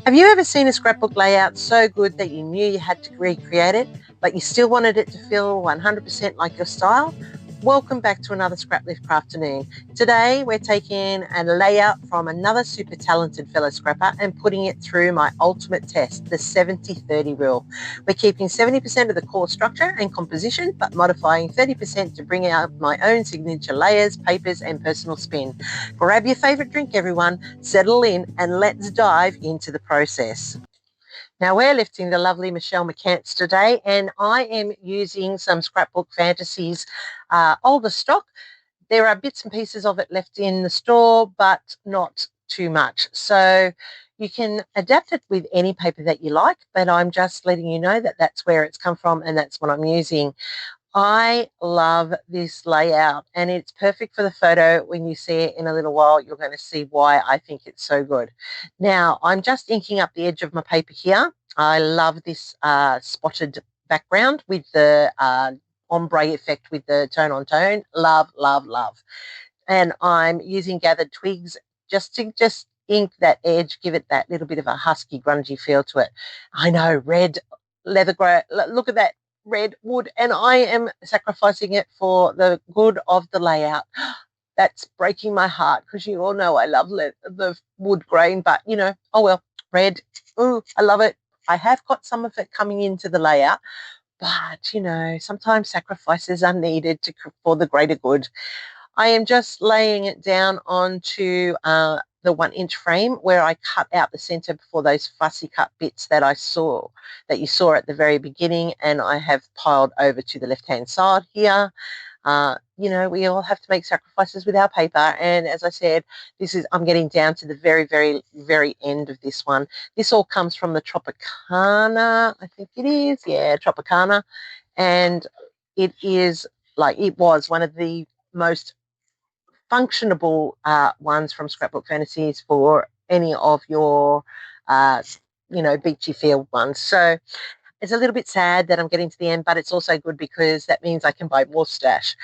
Have you ever seen a scrapbook layout so good that you knew you had to recreate it, but you still wanted it to feel 100% like your style? Welcome back to another Scraplift Crafternoon. Today we're taking a layout from another super talented fellow scrapper and putting it through my ultimate test, the 70-30 rule. We're keeping 70% of the core structure and composition, but modifying 30% to bring out my own signature layers, papers, and personal spin. Grab your favourite drink, everyone, settle in, and let's dive into the process. Now we're lifting the lovely McCants today, and I am using some Scrapbook Fantasies older stock. There are bits and pieces of it left in the store, but not too much. So you can adapt it with any paper that you like, but I'm just letting you know that that's where it's come from and that's what I'm using. I love this layout, and it's perfect for the photo. When you see it in a little while, you're going to see why I think it's so good. Now, I'm just inking up the edge of my paper here. I love this spotted background with the ombre effect with the tone on tone. Love, love, love. And I'm using gathered twigs just to ink that edge, give it that little bit of a husky, grungy feel to it. I know, red, leather grey. Look at that red wood, and I am sacrificing it for the good of the layout. That's breaking my heart because you all know I love the wood grain, but you know, oh well, red. Ooh, I love it. I have got some of it coming into the layout, but you know, sometimes sacrifices are needed for the greater good. I am just laying it down onto the 1-inch frame where I cut out the center for those fussy cut bits that you saw at the very beginning, and I have piled over to the left-hand side here. You know, we all have to make sacrifices with our paper, and as I said, I'm getting down to the very, very, very end of this one. This all comes from the Tropicana, I think it is, yeah, Tropicana, and it was one of the most functionable ones from Scrapbook Fantasies for any of your, beachy field ones. So it's a little bit sad that I'm getting to the end, but it's also good because that means I can buy more stash.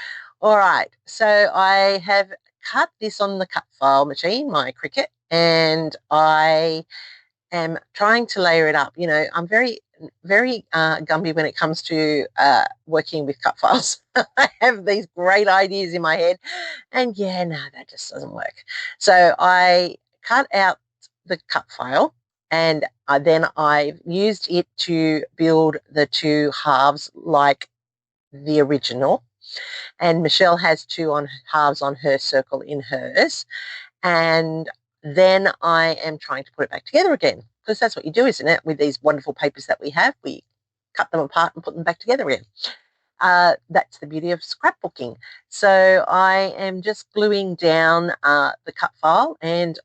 All right, so I have cut this on the cut file machine, my Cricut, and I am trying to layer it up. You know, I'm very, very Gumby when it comes to working with cut files. I have these great ideas in my head, and yeah, no, that just doesn't work. So I cut out the cut file, and then I used it to build the two halves like the original. And Michelle has two halves on her circle in hers. And then I am trying to put it back together again, because that's what you do, isn't it? With these wonderful papers that we have, we cut them apart and put them back together again. That's the beauty of scrapbooking. So I am just gluing down the cut file, and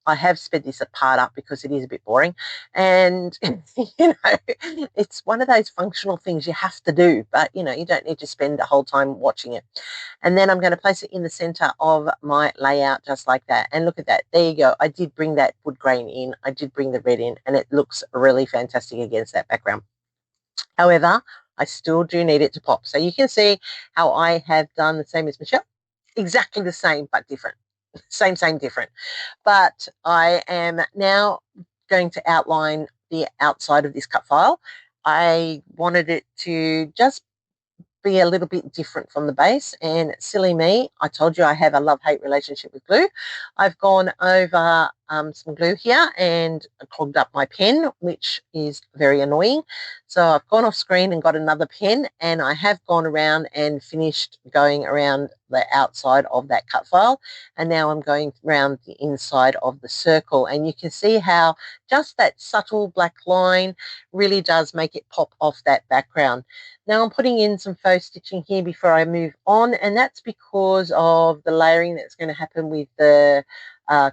I have sped this part up because it is a bit boring. And, it's one of those functional things you have to do, but, you don't need to spend the whole time watching it. And then I'm going to place it in the center of my layout just like that. And look at that. There you go. I did bring that wood grain in. I did bring the red in, and it looks really fantastic against that background. However, I still do need it to pop. So you can see how I have done the same as Michelle. Exactly the same, but different. Same, different. But I am now going to outline the outside of this cut file. I wanted it to just be a little bit different from the base, and silly me, I told you I have a love-hate relationship with glue. I've gone over some glue here and clogged up my pen, which is very annoying. So I've gone off screen and got another pen, and I have gone around and finished going around the outside of that cut file, and now I'm going around the inside of the circle, and you can see how just that subtle black line really does make it pop off that background. Now I'm putting in some faux stitching here before I move on, and that's because of the layering that's going to happen with the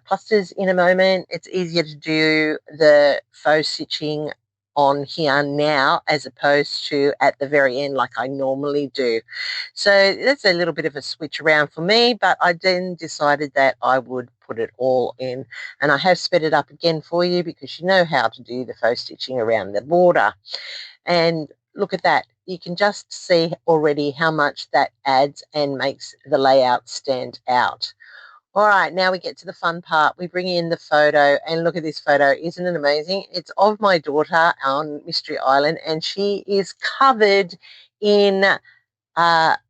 clusters in a moment. It's easier to do the faux stitching on here now as opposed to at the very end like I normally do. So that's a little bit of a switch around for me, but I then decided that I would put it all in, and I have sped it up again for you because you know how to do the faux stitching around the border. And look at that. You can just see already how much that adds and makes the layout stand out. All right, now we get to the fun part. We bring in the photo, and look at this photo. Isn't it amazing? It's of my daughter on Mystery Island, and she is covered in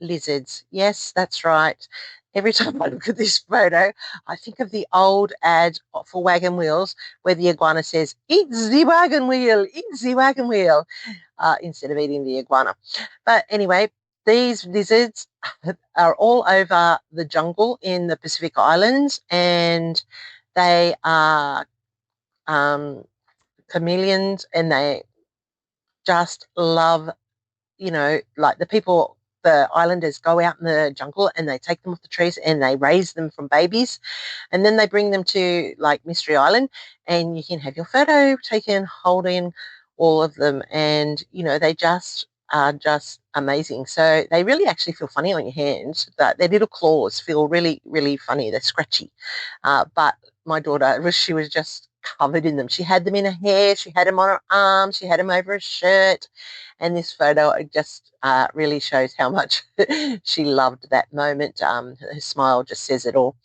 lizards. Yes, that's right. Every time I look at this photo, I think of the old ad for wagon wheels where the iguana says, "Eat the wagon wheel, eat the wagon wheel," instead of eating the iguana. But anyway, these lizards are all over the jungle in the Pacific Islands, and they are chameleons, and they just love, like the people, the islanders go out in the jungle and they take them off the trees and they raise them from babies, and then they bring them to like Mystery Island, and you can have your photo taken holding all of them, and they just are just amazing. So they really actually feel funny on your hands. That their little claws feel really, really funny. They're scratchy, but my daughter, she was just covered in them. She had them in her hair, she had them on her arms, she had them over her shirt, and this photo just really shows how much she loved that moment. Her smile just says it all.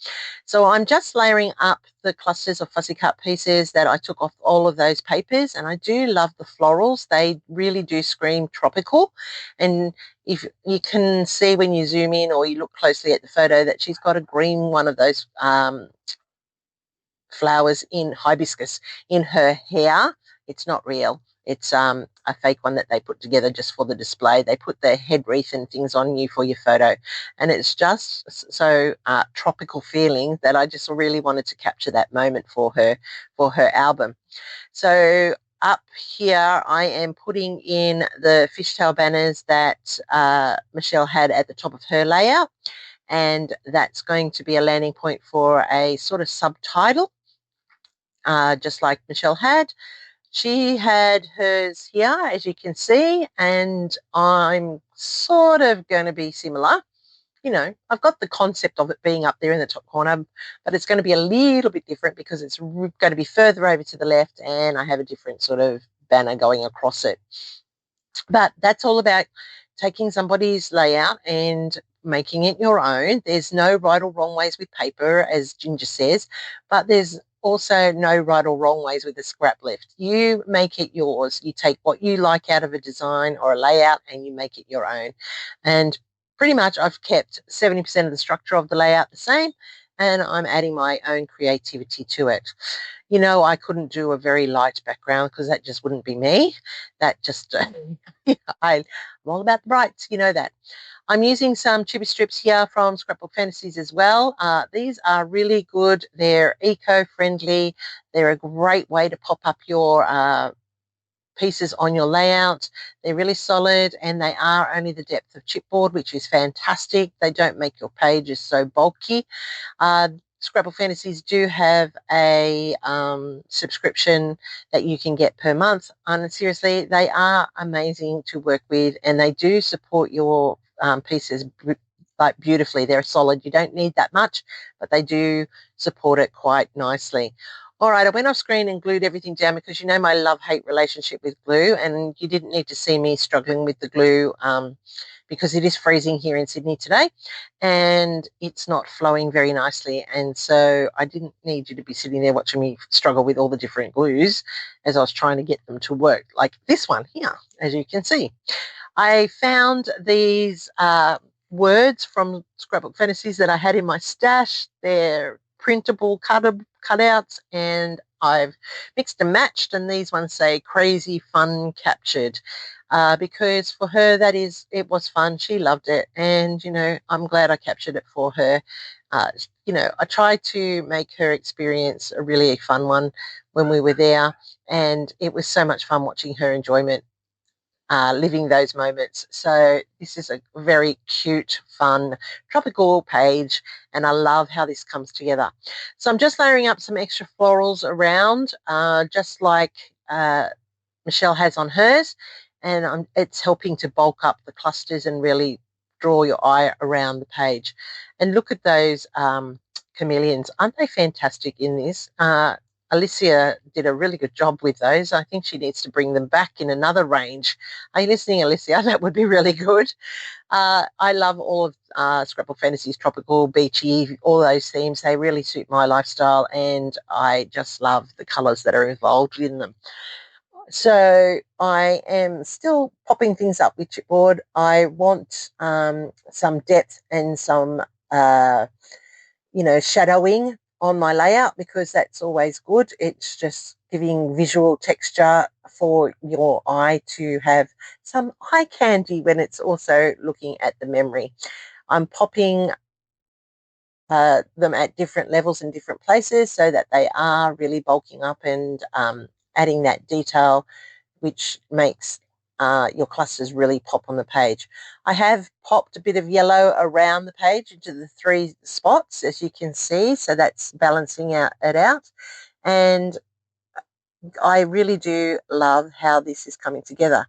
So I'm just layering up the clusters of fussy cut pieces that I took off all of those papers, and I do love the florals. They really do scream tropical, and if you can see when you zoom in or you look closely at the photo that she's got a green one of those flowers in hibiscus in her hair. It's not real. It's a fake one that they put together just for the display. They put the head wreath and things on you for your photo, and it's just so tropical feeling that I just really wanted to capture that moment for her album. So up here, I am putting in the fishtail banners that Michelle had at the top of her layout, and that's going to be a landing point for a sort of subtitle, just like Michelle had. She had hers here, as you can see, and I'm sort of going to be similar. I've got the concept of it being up there in the top corner, but it's going to be a little bit different because it's going to be further over to the left, and I have a different sort of banner going across it. But that's all about taking somebody's layout and making it your own. There's no right or wrong ways with paper, as Ginger says, but there's also no right or wrong ways with the Scraplift. You make it yours. You take what you like out of a design or a layout and you make it your own. And pretty much I've kept 70% of the structure of the layout the same, and I'm adding my own creativity to it. I couldn't do a very light background because that just wouldn't be me. That just, I'm all about the brights, you know that. I'm using some chibi strips here from Scrapbook Fantasies as well. These are really good. They're eco-friendly. They're a great way to pop up your pieces on your layout. They're really solid, and they are only the depth of chipboard, which is fantastic. They don't make your pages so bulky. Scrapbook Fantasies do have a subscription that you can get per month, and seriously, they are amazing to work with, and they do support your pieces like beautifully. They're solid. You don't need that much, but they do support it quite nicely. All right, I went off screen and glued everything down because you know my love-hate relationship with glue, and you didn't need to see me struggling with the glue because it is freezing here in Sydney today and it's not flowing very nicely, and so I didn't need you to be sitting there watching me struggle with all the different glues as I was trying to get them to work, like this one here, as you can see. I found these words from Scrapbook Fantasies that I had in my stash. They're printable cutouts, and I've mixed and matched, and these ones say crazy fun captured, because for her it was fun. She loved it, and I'm glad I captured it for her. I tried to make her experience a really fun one when we were there, and it was so much fun watching her enjoyment living those moments. So this is a very cute, fun, tropical page, and I love how this comes together. So I'm just layering up some extra florals around, just like Michelle has on hers, and it's helping to bulk up the clusters and really draw your eye around the page. And look at those chameleons. Aren't they fantastic in this? Alicia did a really good job with those. I think she needs to bring them back in another range. Are you listening, Alicia? That would be really good. I love all of Scrapbook Fantasies, tropical, beachy, all those themes. They really suit my lifestyle, and I just love the colours that are involved in them. So I am still popping things up with chipboard. I want some depth and some, shadowing on my layout, because that's always good. It's just giving visual texture for your eye to have some eye candy when it's also looking at the memory. I'm popping them at different levels in different places so that they are really bulking up and adding that detail, which makes your clusters really pop on the page. I have popped a bit of yellow around the page into the 3 spots, as you can see, so that's balancing it out. And I really do love how this is coming together.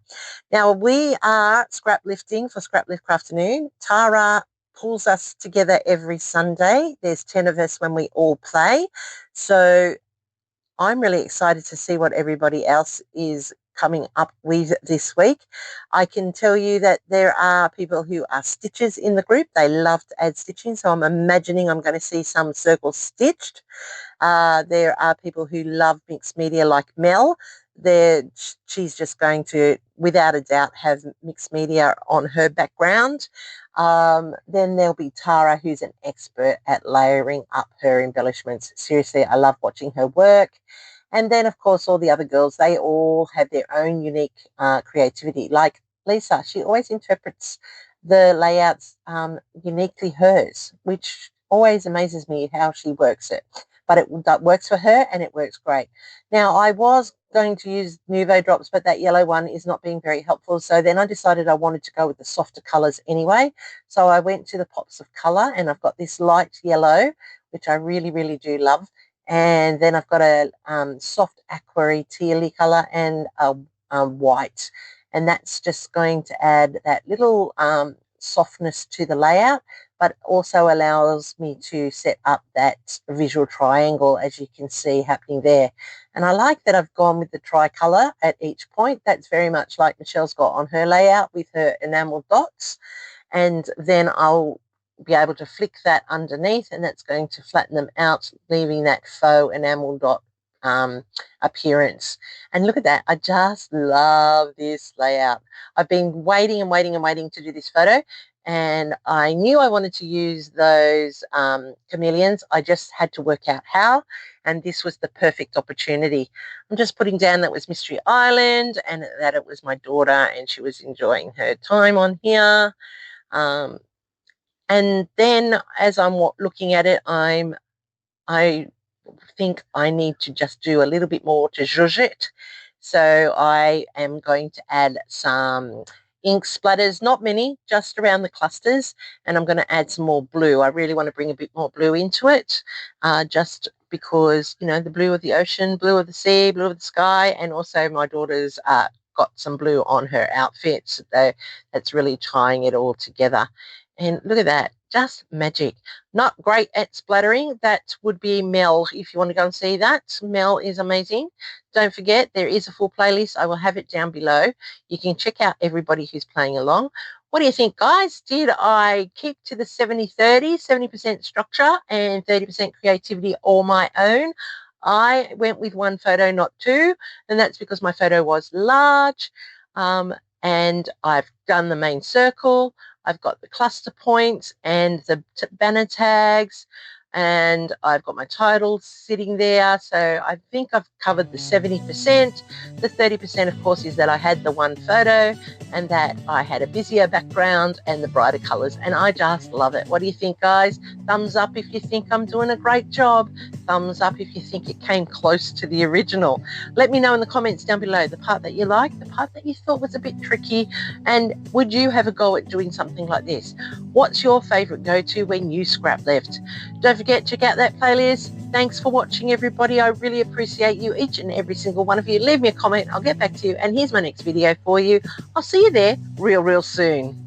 Now, we are scrap lifting for Scraplift Crafternoon. Tara pulls us together every Sunday. There's 10 of us when we all play. So I'm really excited to see what everybody else is coming up with this week. I can tell you that there are people who are stitchers in the group. They love to add stitching, so I'm imagining I'm going to see some circles stitched. There are people who love mixed media like Mel. She's just going to, without a doubt, have mixed media on her background. Then there'll be Tara, who's an expert at layering up her embellishments. Seriously, I love watching her work. And then, of course, all the other girls, they all have their own unique creativity. Like Lisa, she always interprets the layouts uniquely hers, which always amazes me how she works it. But it works for her, and it works great. Now, I was going to use Nuvo drops, but that yellow one is not being very helpful. So then I decided I wanted to go with the softer colours anyway. So I went to the pops of colour, and I've got this light yellow, which I really, really do love. And then I've got a soft aquary tealy colour and a white. And that's just going to add that little softness to the layout, but also allows me to set up that visual triangle, as you can see happening there. And I like that I've gone with the tricolour at each point. That's very much like Michelle's got on her layout with her enamel dots. And then I'll be able to flick that underneath, and that's going to flatten them out, leaving that faux enamel dot appearance. And look at that. I just love this layout. I've been waiting and waiting and waiting to do this photo, and I knew I wanted to use those chameleons. I just had to work out how, and this was the perfect opportunity. I'm just putting down that was Mystery Island and that it was my daughter and she was enjoying her time on here. And then as I'm looking at it, I think I need to just do a little bit more to zhuzh it. So I am going to add some ink splatters, not many, just around the clusters, and I'm going to add some more blue. I really want to bring a bit more blue into it, just because, you know, the blue of the ocean, blue of the sea, blue of the sky, and also my daughter's got some blue on her outfits. That's really tying it all together. And look at that, just magic. Not great at splattering. That would be Mel, if you want to go and see that. Mel is amazing. Don't forget, there is a full playlist. I will have it down below. You can check out everybody who's playing along. What do you think, guys? Did I keep to the 70-30, 70% structure and 30% creativity all my own? I went with one photo, not two, and that's because my photo was large, and I've done the main circle. I've got the cluster points and the banner tags, and I've got my titles sitting there. So I think I've covered the 70%. The 30%, of course, is that I had the one photo and that I had a busier background and the brighter colours, and I just love it. What do you think, guys? Thumbs up if you think I'm doing a great job. Thumbs up if you think it came close to the original. Let me know in the comments down below the part that you liked, the part that you thought was a bit tricky, and would you have a go at doing something like this? What's your favourite go-to when you scrap lift? Don't forget, check out that playlist. Thanks for watching, everybody. I really appreciate you, each and every single one of you. Leave me a comment. I'll get back to you, and here's my next video for you. I'll see you there real soon.